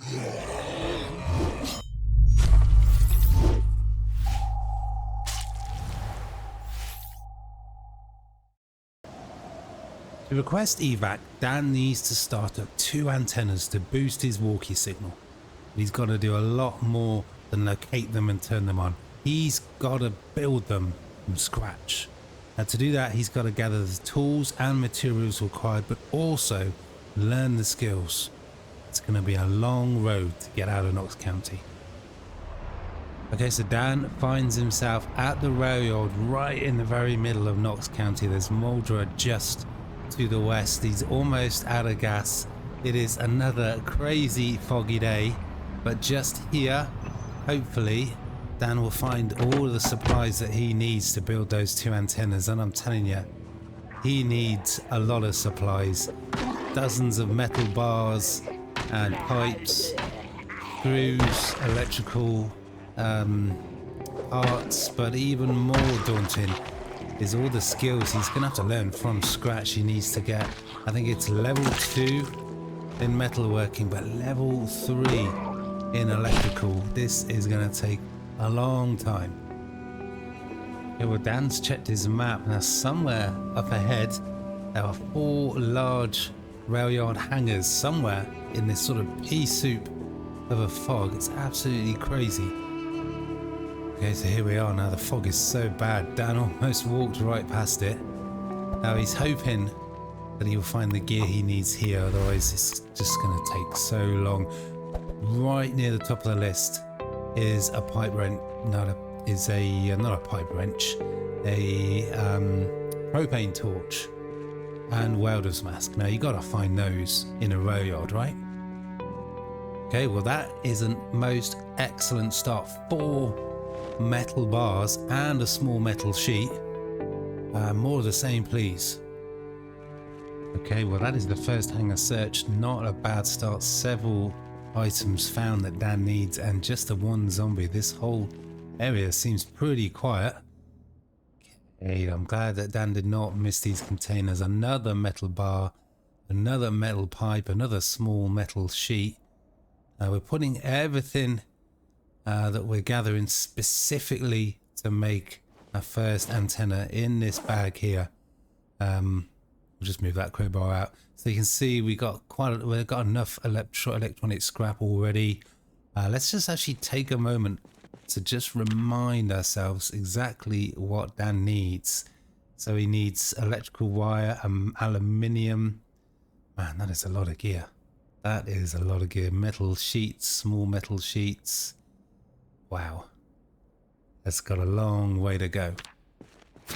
To request evac, Dan needs to start up 2 antennas to boost his walkie signal. He's got to do a lot more than locate them and turn them on. He's got to build them from scratch. And to do that, he's got to gather the tools and materials required, but also learn the skills. It's going to be a long road to get out of Knox County. Okay, so Dan finds himself at the Railyard right in the very middle of Knox County. There's Muldraugh just to the west. He's almost out of gas. It is another crazy foggy day, but just here, hopefully, Dan will find all of the supplies that he needs to build those 2 antennas. And I'm telling you, he needs a lot of supplies. Dozens of metal bars and pipes, screws, electrical parts, but even more daunting is all the skills he's gonna have to learn from scratch. He needs to get, I think it's level 2 in metalworking, but level 3 in electrical. This is gonna take a long time. Okay, well, Dan's checked his map. Now somewhere up ahead there are 4 large Railyard hangars somewhere in this sort of pea soup of a fog. It's absolutely crazy. Okay, so here we are now. The fog is so bad, Dan almost walked right past it. Now he's hoping that he'll find the gear he needs here, otherwise it's just going to take so long. Right near the top of the list is a pipe wrench, not a pipe wrench, a propane torch and welder's mask. Now you got to find those in a Railyard, right? Okay, well that is a most excellent start. 4 metal bars and a small metal sheet. More of the same, please. Okay, well that is the first hangar search. Not a bad start. Several items found that Dan needs, and just the 1 zombie. This whole area seems pretty quiet. Okay, I'm glad that Dan did not miss these containers. Another metal bar, another metal pipe, another small metal sheet. We're putting everything that we're gathering specifically to make a first antenna in this bag here. We'll just move that crowbar out so you can see we've got enough electronic scrap already. Let's just actually take a moment to just remind ourselves exactly what Dan needs. So he needs electrical wire, aluminium. Man, that is a lot of gear. That is a lot of gear. Metal sheets, small metal sheets. Wow. That's got a long way to go.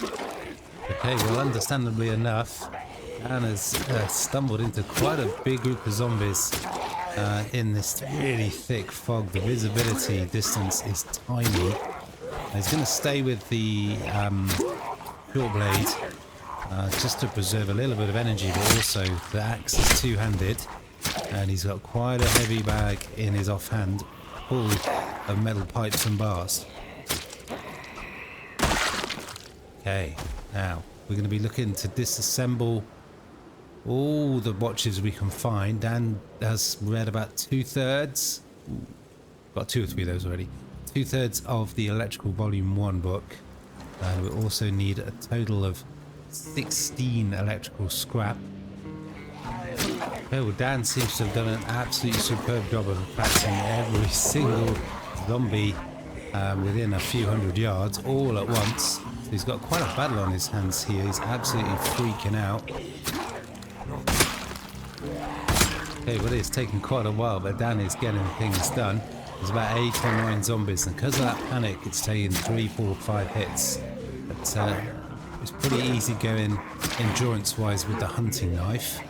Okay, well, understandably enough, Dan has stumbled into quite a big group of zombies in this really thick fog. The visibility distance is tiny. He's going to stay with the short blade just to preserve a little bit of energy, but also the axe is two-handed, and he's got quite a heavy bag in his offhand full of metal pipes and bars. Okay, now we're going to be looking to disassemble all the watches we can find. Dan has read about 2/3. Got 2 or 3 of those already. 2/3 of the Electrical Volume 1 book. We also need a total of 16 electrical scrap. Okay, well, Dan seems to have done an absolutely superb job of attracting every single zombie within a few hundred yards all at once. So he's got quite a battle on his hands here. He's absolutely freaking out. Okay, well, it's taken quite a while, but Dan is getting things done. There's about 8 or 9 zombies, and because of that panic, it's taken 3, 4, 5 hits. But it's pretty easy going endurance-wise with the hunting knife.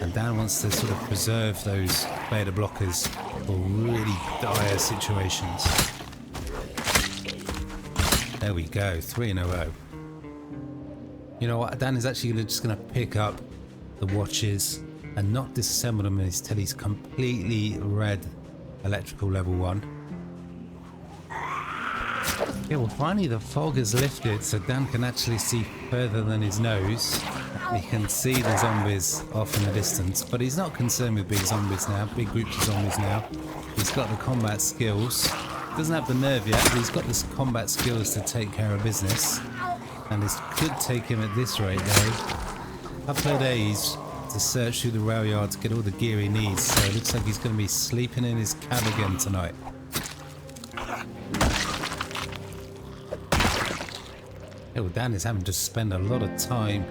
And Dan wants to sort of preserve those beta blockers for really dire situations. There we go, 3 in a row. You know what, Dan is actually just going to pick up the watches and not disassemble them until he's completely read electrical level 1. Yeah, well, finally the fog has lifted, so Dan can actually see further than his nose. He can see the zombies off in the distance, but he's not concerned with big zombies now, big groups of zombies now. He's got the combat skills. Doesn't have the nerve yet, but he's got the combat skills to take care of business. And it could take him at this rate, though, a couple of days to search through the Railyard to get all the gear he needs. So it looks like he's going to be sleeping in his cab again tonight. Yeah, well, Dan is having to spend a lot of time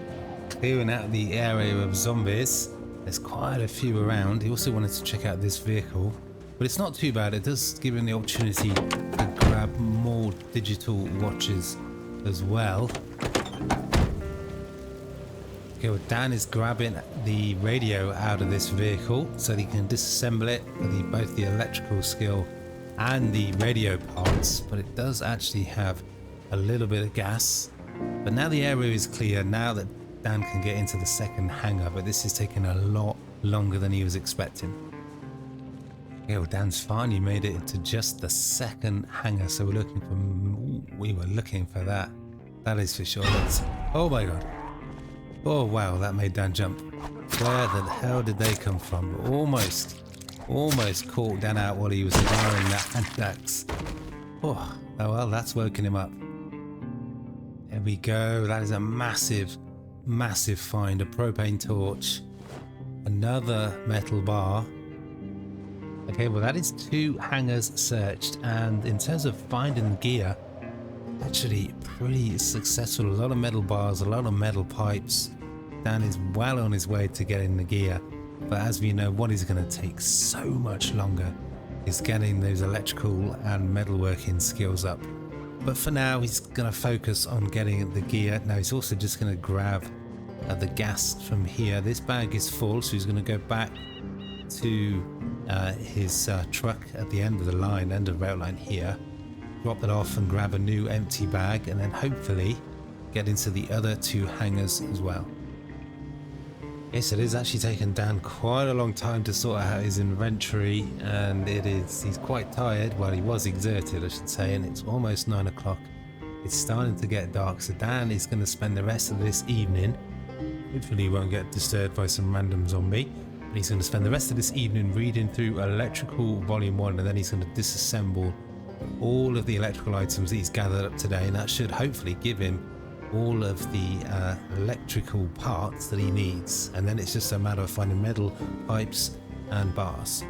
clearing out the area of zombies. There's quite a few around. He also wanted to check out this vehicle, but it's not too bad. It does give him the opportunity to grab more digital watches as well. Okay, well, Dan is grabbing the radio out of this vehicle so that he can disassemble it with both the electrical skill and the radio parts, but it does actually have a little bit of gas. But now the area is clear, now that Dan can get into the second hangar, but this is taking a lot longer than he was expecting. Yeah, well, Dan's finally made it into just the second hangar, so we were looking for that. That is for sure. Oh my god. Oh wow, that made Dan jump. Where the hell did they come from? Almost caught Dan out while he was firing that hand axe. Oh well, that's woken him up. There we go. That is a massive find. A propane torch. Another metal bar. Okay, well that is 2 hangars searched, and in terms of finding gear, actually pretty successful. A lot of metal bars, a lot of metal pipes. Dan is well on his way to getting the gear, but as we know, what is going to take so much longer is getting those electrical and metalworking skills up. But for now, he's going to focus on getting the gear. Now he's also just going to grab the gas from here. This bag is full, so he's going to go back to his truck at the end of the line, end of the rail line here, drop it off and grab a new empty bag, and then hopefully get into the other 2 hangars as well. Yes, it is actually taken Dan quite a long time to sort out his inventory, and he's quite tired. Well, he was exerted, I should say, and it's almost 9 o'clock. It's starting to get dark, so Dan is going to spend the rest of this evening, hopefully he won't get disturbed by some random zombie, but he's going to spend the rest of this evening reading through Electrical Volume 1, and then he's going to disassemble all of the electrical items that he's gathered up today, and that should hopefully give him all of the electrical parts that he needs, and then it's just a matter of finding metal pipes and bars.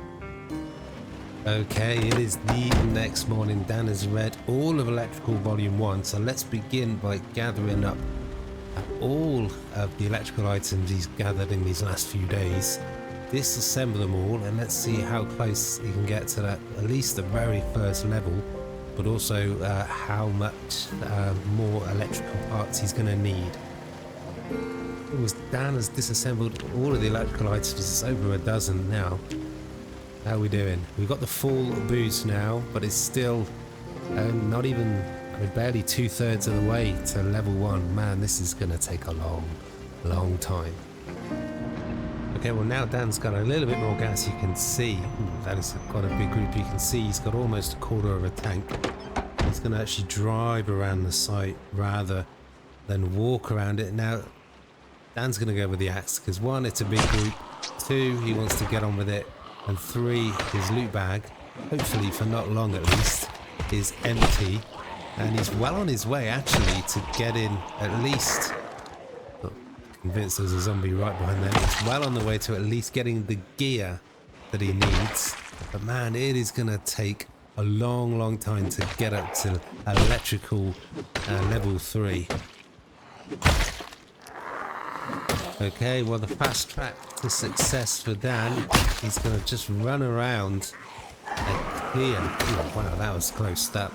Okay, it is the next morning. Dan has read all of Electrical Volume 1, so let's begin by gathering up all of the electrical items he's gathered in these last few days, disassemble them all, and let's see how close he can get to that, at least the very first level, but also how much more electrical parts he's going to need. Dan has disassembled all of the electrical items. It's over a dozen now. How are we doing? We've got the full boost now, but it's still not even, barely 2/3 of the way to level 1. Man, this is going to take a long time. Okay, well now Dan's got a little bit more gas. You can see that is quite a big group. You can see he's got almost a quarter of a tank. He's going to actually drive around the site rather than walk around it. Now Dan's going to go with the axe because 1, it's a big group, 2, he wants to get on with it, and 3, his loot bag, hopefully for not long at least, is empty, and he's well on his way actually to getting at least, convinced there's a zombie right behind there. He's well on the way to at least getting the gear that he needs. But man, it is going to take a long time to get up to electrical level 3. Okay, well the fast track to success for Dan, he's going to just run around and clear. Oh, wow, that was close, that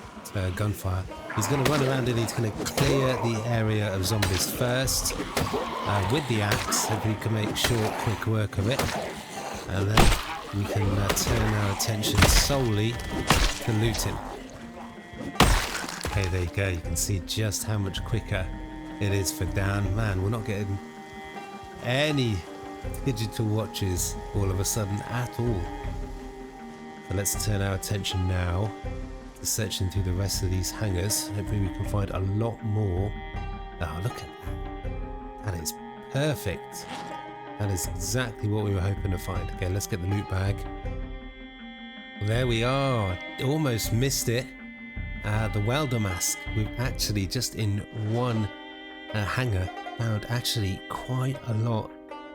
gunfire. He's going to run around and he's going to clear the area of zombies first with the axe, so we can make short, quick work of it, and then we can turn our attention solely to looting. Okay, there you go. You can see just how much quicker it is for Dan. Man, we're not getting any digital watches all of a sudden at all. So let's turn our attention now to searching through the rest of these hangars. Hopefully we can find a lot more. Oh, look at that. That is perfect. That is exactly what we were hoping to find. Okay, let's get the loot bag. There we are. Almost missed it. The welder mask. We've actually just in one hangar found actually quite a lot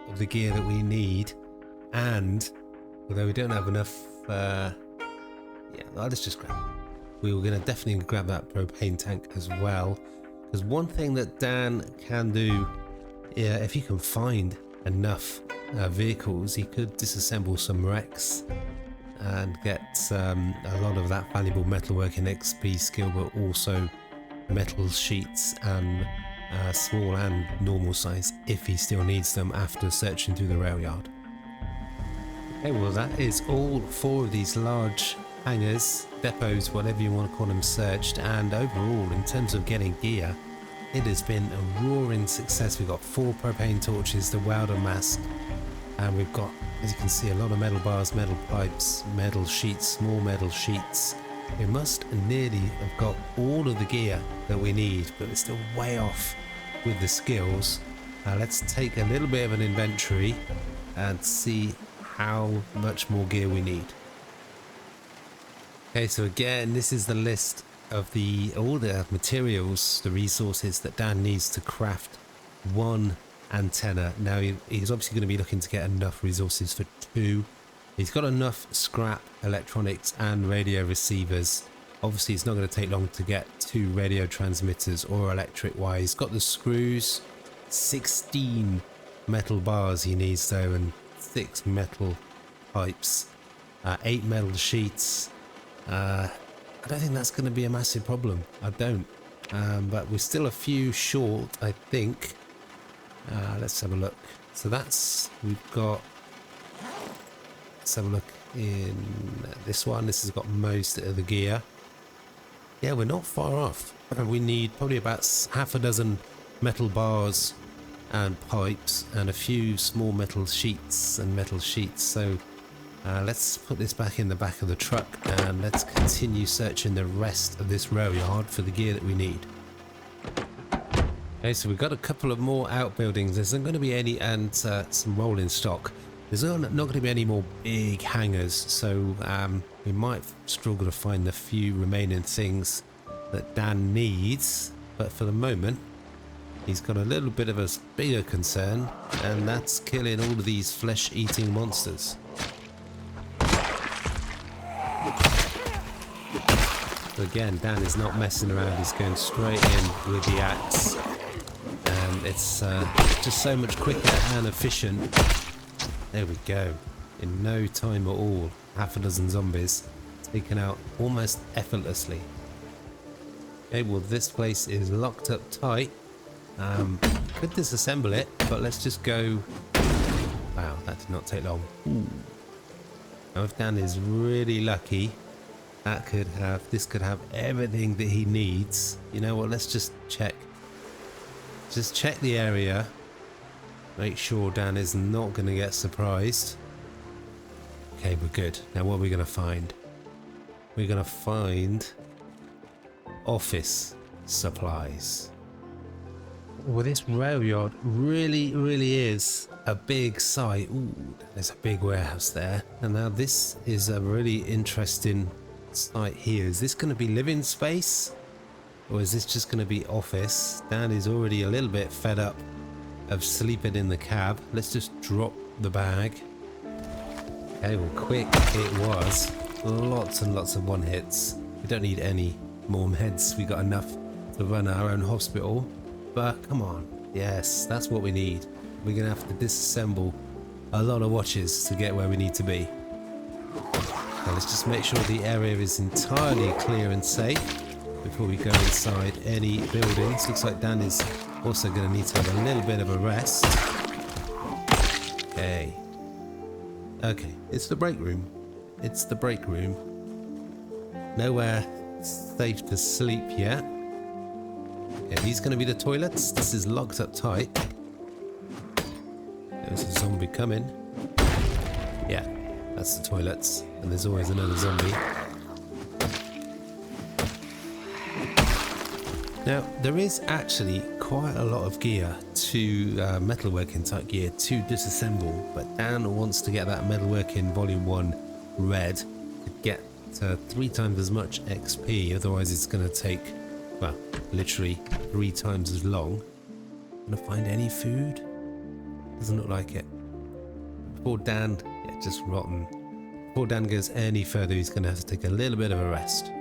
of the gear that we need. And although we don't have enough, yeah, let's just grab it. We were going to definitely grab that propane tank as well. Because one thing that Dan can do, yeah, if he can find enough vehicles, he could disassemble some wrecks and get a lot of that valuable metalworking XP skill, but also metal sheets and small and normal size if he still needs them after searching through the Railyard. Okay, well that is all 4 of these large hangars, depots, whatever you want to call them, searched, and overall in terms of getting gear, it has been a roaring success. We've got 4 propane torches, the welder mask, and we've got, as you can see, a lot of metal bars, metal pipes, metal sheets, small metal sheets. We must nearly have got all of the gear that we need, but we're still way off with the skills. Let's take a little bit of an inventory and see how much more gear we need. Okay, so again, this is the list of all the materials, the resources that Dan needs to craft one antenna. Now he's obviously going to be looking to get enough resources for 2. He's got enough scrap electronics and radio receivers. Obviously it's not going to take long to get 2 radio transmitters or electric wire. He's got the screws, 16 metal bars he needs though, and 6 metal pipes, 8 metal sheets. I don't think that's going to be a massive problem. I don't. But we're still a few short, I think. Let's have a look. So we've got, let's have a look in this one. This has got most of the gear. Yeah, we're not far off. We need probably about half a dozen metal bars and pipes and a few small metal sheets and metal sheets. So let's put this back in the back of the truck and let's continue searching the rest of this Railyard for the gear that we need. Okay, so we've got a couple of more outbuildings. There's not going to be any, and some rolling stock. There's not going to be any more big hangars, so we might struggle to find the few remaining things that Dan needs. But for the moment, he's got a little bit of a bigger concern, and that's killing all of these flesh-eating monsters. So again, Dan is not messing around. He's going straight in with the axe. It's just so much quicker and efficient. There we go. In no time at all, half a dozen zombies taken out almost effortlessly. Okay, well this place is locked up tight. Could disassemble it, but let's just go. Wow, that did not take long. Ooh. Now if Dan is really lucky, this could have everything that he needs. You know what, let's just check. Just check the area. Make sure Dan is not going to get surprised. Okay, we're good. Now what are we going to find? We're going to find office supplies. Well, this Railyard really is a big site. Ooh, there's a big warehouse there. And now this is a really interesting site here. Is this going to be living space? Or is this just going to be office? Dan is already a little bit fed up of sleeping in the cab. Let's just drop the bag. Okay, well quick it was. Lots and lots of 1-hits. We don't need any more meds. We got enough to run our own hospital. But come on. Yes, that's what we need. We're going to have to disassemble a lot of watches to get where we need to be. Now let's just make sure the area is entirely clear and safe before we go inside any buildings. Looks like Dan is also going to need to have a little bit of a rest. Okay. Okay, it's the break room. It's the break room. Nowhere safe to sleep yet. Yeah, these going to be the toilets. This is locked up tight. There's a zombie coming. Yeah, that's the toilets. And there's always another zombie. Now, there is actually quite a lot of gear to metalworking type gear to disassemble, but Dan wants to get that metalworking volume 1 red to get 3 times as much XP, otherwise it's going to take, well, literally 3 times as long. Gonna find any food? Doesn't look like it. Poor Dan, yeah, just rotten. Before Dan goes any further, he's going to have to take a little bit of a rest.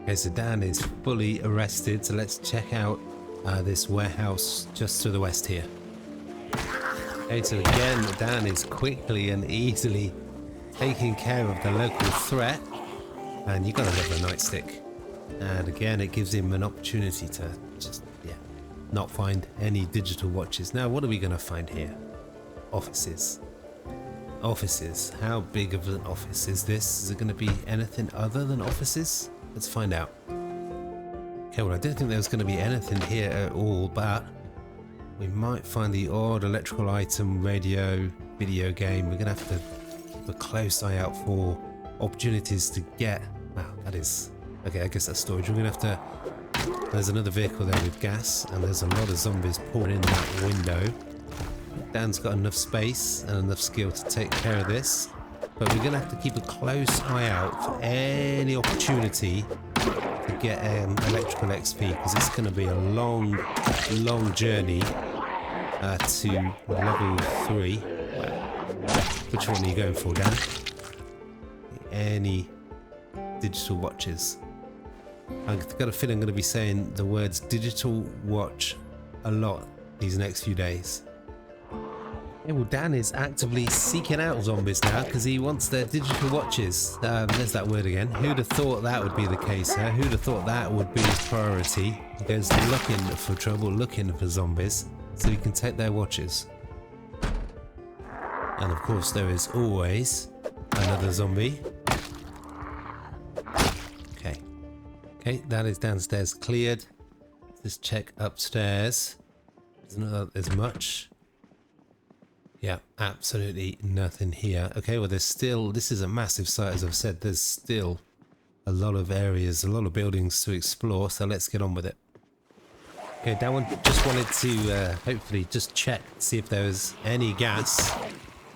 Okay, so Dan is fully arrested, so let's check out this warehouse just to the west here. Okay, so again, Dan is quickly and easily taking care of the local threat, and you gotta love the nightstick. And again, it gives him an opportunity to just, yeah, not find any digital watches. Now, what are we gonna find here? Offices. Offices. How big of an office is this? Is it gonna be anything other than offices? Let's find out. Okay, well, I didn't think there was going to be anything here at all, but we might find the odd electrical item, radio, video game. We're going to have to keep a close eye out for opportunities to get... Wow, that is... Okay, I guess that's storage. We're going to have to... There's another vehicle there with gas, and there's a lot of zombies pouring in that window. Dan's got enough space and enough skill to take care of this. But we're going to have to keep a close eye out for any opportunity to get electrical XP, because it's going to be a long journey to level 3. Which one are you going for, Dan? Any digital watches? I've got a feeling I'm going to be saying the words digital watch a lot these next few days. Yeah, well, Dan is actively seeking out zombies now because he wants their digital watches. There's that word again. Who'd have thought that would be the case, huh? Who'd have thought that would be his priority? He goes looking for trouble, looking for zombies, so he can take their watches. And of course, there is always another zombie. Okay. Okay, that is downstairs cleared. Let's check upstairs. There's much. Yeah, absolutely nothing here. Okay, well, there's still, this is a massive site, as I've said. There's still a lot of areas, a lot of buildings to explore, so let's get on with it. Okay, Dan just wanted to hopefully just check, see if there was any gas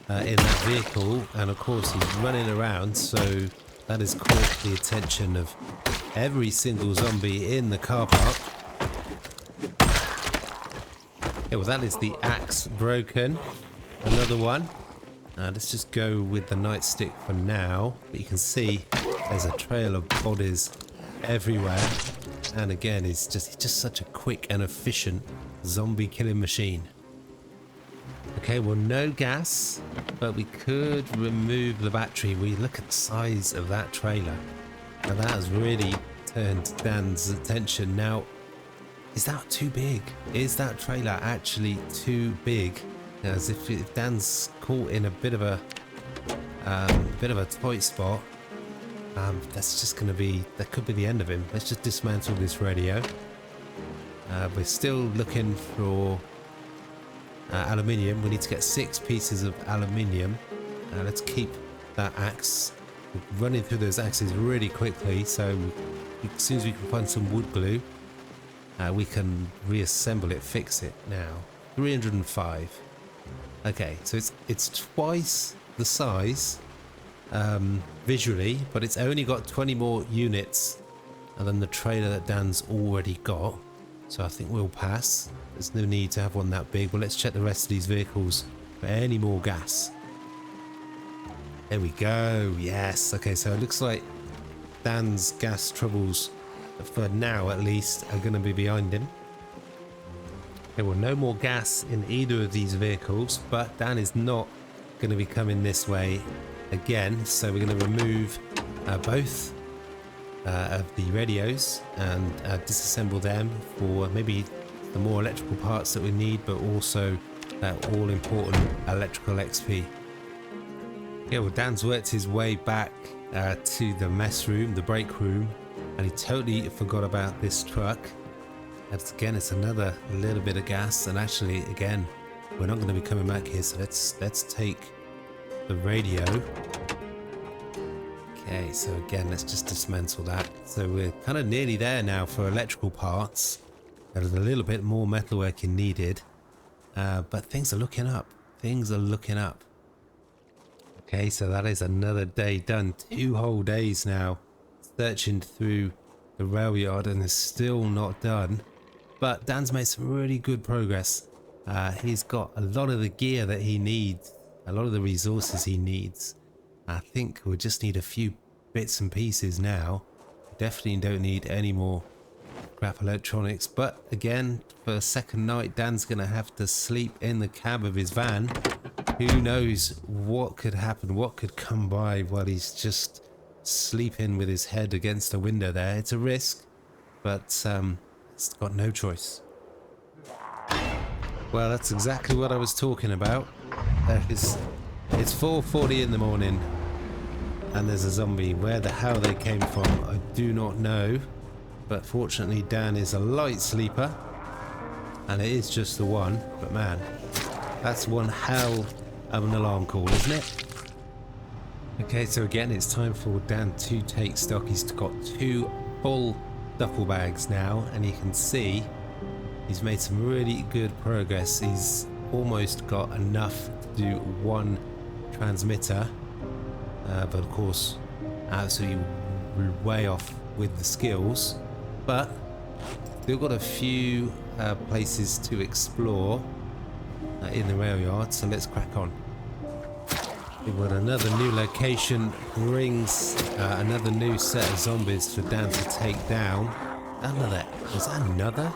in that vehicle, and of course he's running around, so that has caught the attention of every single zombie in the car park. Okay, well, that is the axe broken. Another one. Let's just go with the nightstick for now. But you can see there's a trail of bodies everywhere. And again, he's just such a quick and efficient zombie killing machine. Okay, well, no gas, but we could remove the battery. We look at the size of that trailer, and that has really turned Dan's attention. Now, is that too big? Is that trailer actually too big? As if Dan's caught in a bit of a tight spot, that's just going to be, that could be the end of him. Let's just dismantle this radio. We're still looking for aluminium. We need to get 6 pieces of aluminium. Let's keep that axe. We're running through those axes really quickly, so as soon as we can find some wood glue, we can reassemble it, fix it. Now 305. Okay, so it's twice the size visually, but it's only got 20 more units than the trailer that Dan's already got. So I think we'll pass. There's no need to have one that big. But let's check the rest of these vehicles for any more gas. There we go. Yes. Okay, so it looks like Dan's gas troubles, for now at least, are going to be behind him. There were no more gas in either of these vehicles, but Dan is not going to be coming this way again, so we're going to remove both of the radios and disassemble them for maybe the more electrical parts that we need, but also that all important electrical XP. Yeah, well, Dan's worked his way back to the mess room, the break room, and he totally forgot about this truck. Again, it's another little bit of gas, and actually, again, we're not going to be coming back here, so let's take the radio. Okay, so again, let's just dismantle that. So we're kind of nearly there now for electrical parts. There's a little bit more metalworking needed, but things are looking up. Things are looking up. Okay, so that is another day done. 2 whole days now searching through the rail yard and it's still not done. But Dan's made some really good progress. He's got a lot of the gear that he needs, a lot of the resources he needs. I think we just need a few bits and pieces now. Definitely don't need any more crap electronics, but again, for a second night, Dan's gonna have to sleep in the cab of his van. Who knows what could happen, what could come by while he's just sleeping with his head against the window there. It's a risk, but it's got no choice. Well, that's exactly what I was talking about. It's 4:40 in the morning and there's a zombie. Where the hell they came from, I do not know. But fortunately, Dan is a light sleeper. And it is just the one. But man, that's one hell of an alarm call, isn't it? Okay, so again, it's time for Dan to take stock. He's got 2 full duffel bags now. And you can see he's made some really good progress. He's almost got enough to do 1 transmitter. But of course, absolutely way off with the skills. But still got a few places to explore in the rail yard, so let's crack on. We've got another new location, brings another new set of zombies for Dan to take down. Was that another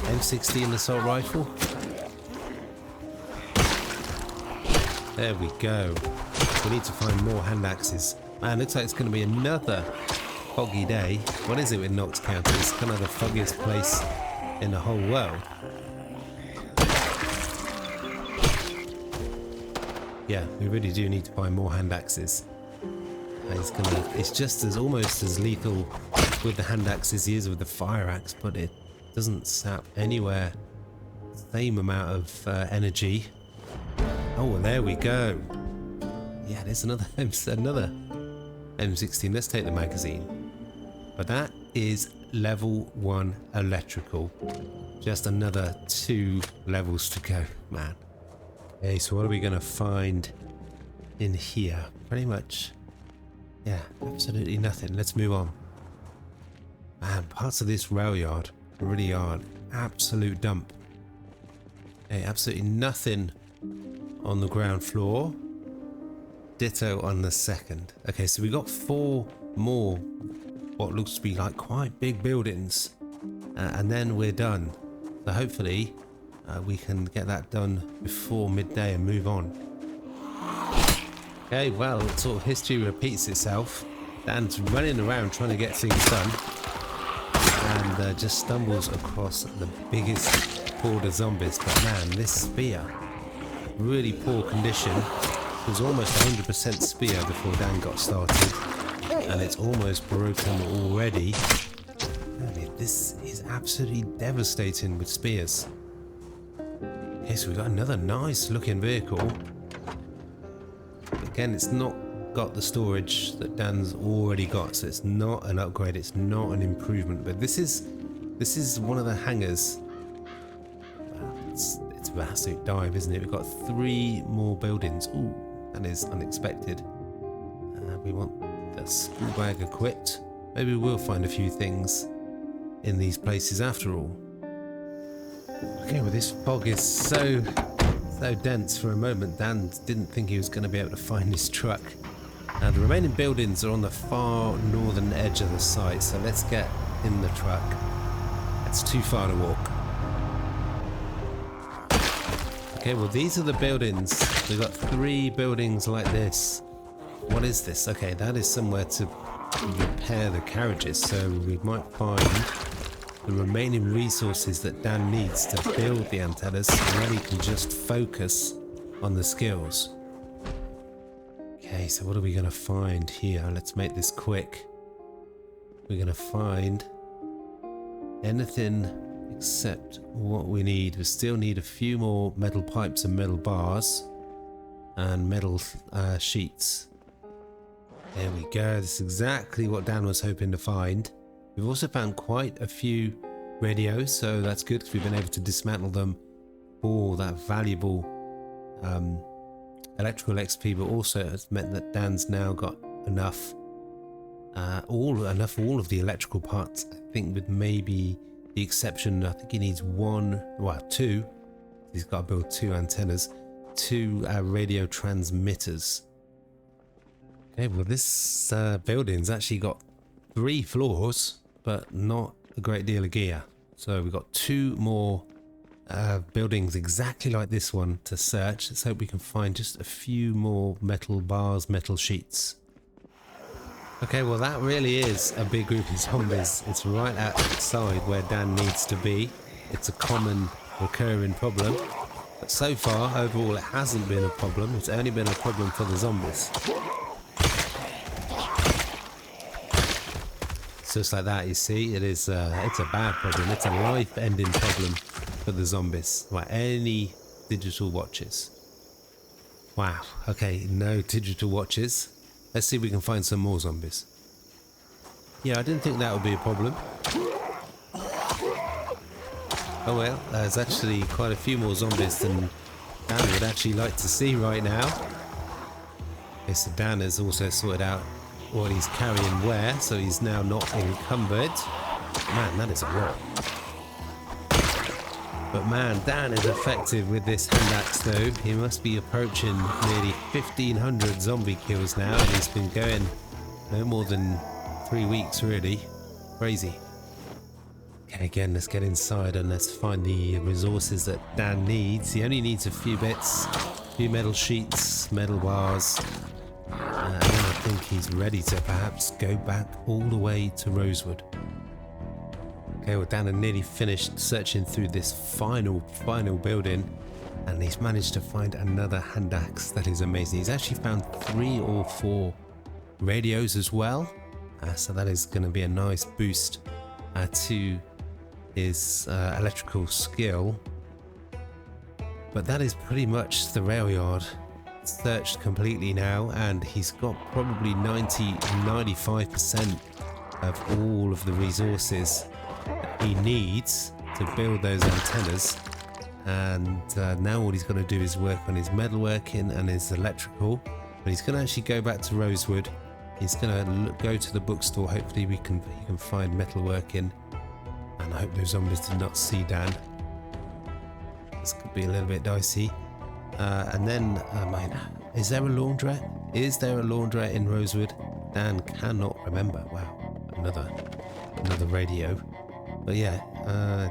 M16 assault rifle? There we go. We need to find more hand axes. Man, looks like it's going to be another foggy day. What is it with Knox County? It's kind of the foggiest place in the whole world. Yeah, we really do need to find more hand axes. It's just as almost as lethal with the hand axe as he is with the fire axe, but it doesn't sap anywhere the same amount of energy. Oh, well, there we go. Yeah, there's another M16. Let's take the magazine. But that is level 1 electrical. Just another 2 levels to go, man. Okay, so what are we going to find in here? Pretty much, yeah, absolutely nothing. Let's move on. Man, parts of this rail yard really are an absolute dump. Okay, absolutely nothing on the ground floor. Ditto on the second. Okay, so we got 4 more what looks to be like quite big buildings, and then we're done. So hopefully we can get that done before midday and move on. Okay, well, sort of history repeats itself. Dan's running around trying to get things done and just stumbles across the biggest horde of zombies. But man, this spear, really poor condition. It was almost 100% spear before Dan got started, and it's almost broken already. This is absolutely devastating with spears. Okay, so we've got another nice looking vehicle. Again, it's not got the storage that Dan's already got, so it's not an upgrade, it's not an improvement, but this is one of the hangars. It's an absolute dive, isn't it? We've got 3 more buildings. Ooh, that is unexpected. We want the school bag equipped. Maybe we'll find a few things in these places after all. Okay, well, this fog is so dense. For a moment, Dan didn't think he was going to be able to find his truck. The remaining buildings are on the far northern edge of the site, so let's get in the truck. It's too far to walk. Okay, well, these are the buildings. We've got 3 buildings like this. What is this? Okay, that is somewhere to repair the carriages, so we might find the remaining resources that Dan needs to build the antennas, and then he can just focus on the skills. Okay, so what are we going to find here? Let's make this quick. We're going to find anything except what we need. We still need a few more metal pipes and metal bars and metal sheets. There we go. This is exactly what Dan was hoping to find. We've also found quite a few radios, so that's good because we've been able to dismantle them for that valuable electrical XP, but also it's meant that Dan's now got enough all of the electrical parts. I think with maybe the exception, I think he needs two. He's got to build 2 antennas, 2 radio transmitters. Okay, well this building's actually got 3 floors, but not a great deal of gear. So we've got 2 more buildings exactly like this one to search. Let's hope we can find just a few more metal bars, metal sheets. Okay, well that really is a big group of zombies. It's right outside where Dan needs to be. It's a common recurring problem. But so far, overall, it hasn't been a problem. It's only been a problem for the zombies. Just like that, you see, it's a bad problem. It's a life-ending problem for the zombies. Right, any digital watches? Wow. Okay, no digital watches. Let's see if we can find some more zombies. Yeah, I didn't think that would be a problem. Oh well, there's actually quite a few more zombies than Dan would actually like to see right now. Okay, so Dan has also sorted out what he's carrying where, so he's now not encumbered. Man, that is a lot. But man, Dan is effective with this hand axe though. He must be approaching nearly 1,500 zombie kills now, and he's been going no more than 3 weeks really. Crazy. Okay, again, let's get inside and let's find the resources that Dan needs. He only needs a few bits, a few metal sheets, metal bars, and then I think he's ready to perhaps go back all the way to Rosewood. Okay, well Dan had nearly finished searching through this final building, and he's managed to find another hand axe. That is amazing. He's actually found 3 or 4 radios as well, so that is going to be a nice boost to his electrical skill. But that is pretty much the Railyard searched completely now, and he's got probably 90-95% of all of the resources that he needs to build those antennas. And now all he's got to do is work on his metalworking and his electrical. But he's going to actually go back to Rosewood. He's going to go to the bookstore. Hopefully he can find metalworking. And I hope those zombies did not see Dan. This could be a little bit dicey. And then, is there a laundrette? Is there a laundrette in Rosewood? Dan cannot remember. Wow, another radio. But yeah,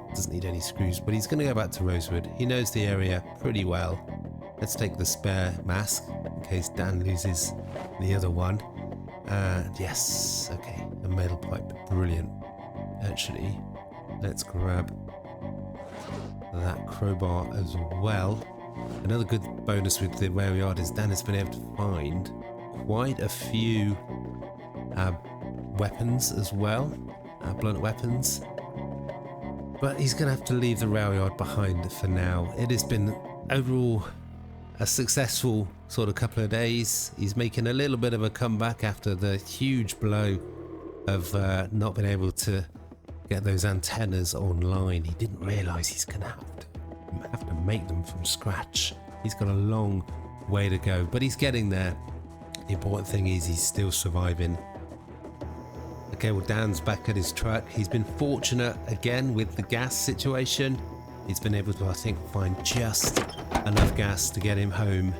doesn't need any screws. But he's going to go back to Rosewood. He knows the area pretty well. Let's take the spare mask in case Dan loses the other one. Yes, okay, a metal pipe, brilliant. Actually, let's grab that crowbar as well. Another good bonus with the Railyard is Dan has been able to find quite a few weapons as well, blunt weapons. But he's going to have to leave the Railyard behind for now. It has been overall a successful sort of couple of days. He's making a little bit of a comeback after the huge blow of not being able to get those antennas online. He didn't realise he's going to have to make them from scratch. He's got a long way to go, but he's getting there. The important thing is he's still surviving. Okay, well Dan's back at his truck. He's been fortunate again with the gas situation. He's been able to, I think, find just enough gas to get him home.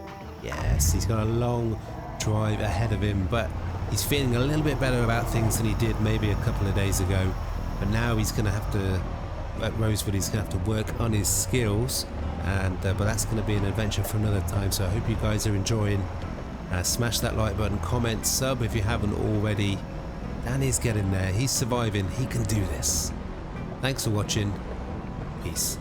Yes, he's got a long drive ahead of him, but he's feeling a little bit better about things than he did maybe a couple of days ago. But now he's going to have to, at Rosewood, he's going to have to work on his skills, and but that's going to be an adventure for another time. So I hope you guys are enjoying. Smash that like button, comment, sub if you haven't already. Dan is getting there. He's surviving. He can do this. Thanks for watching. Peace.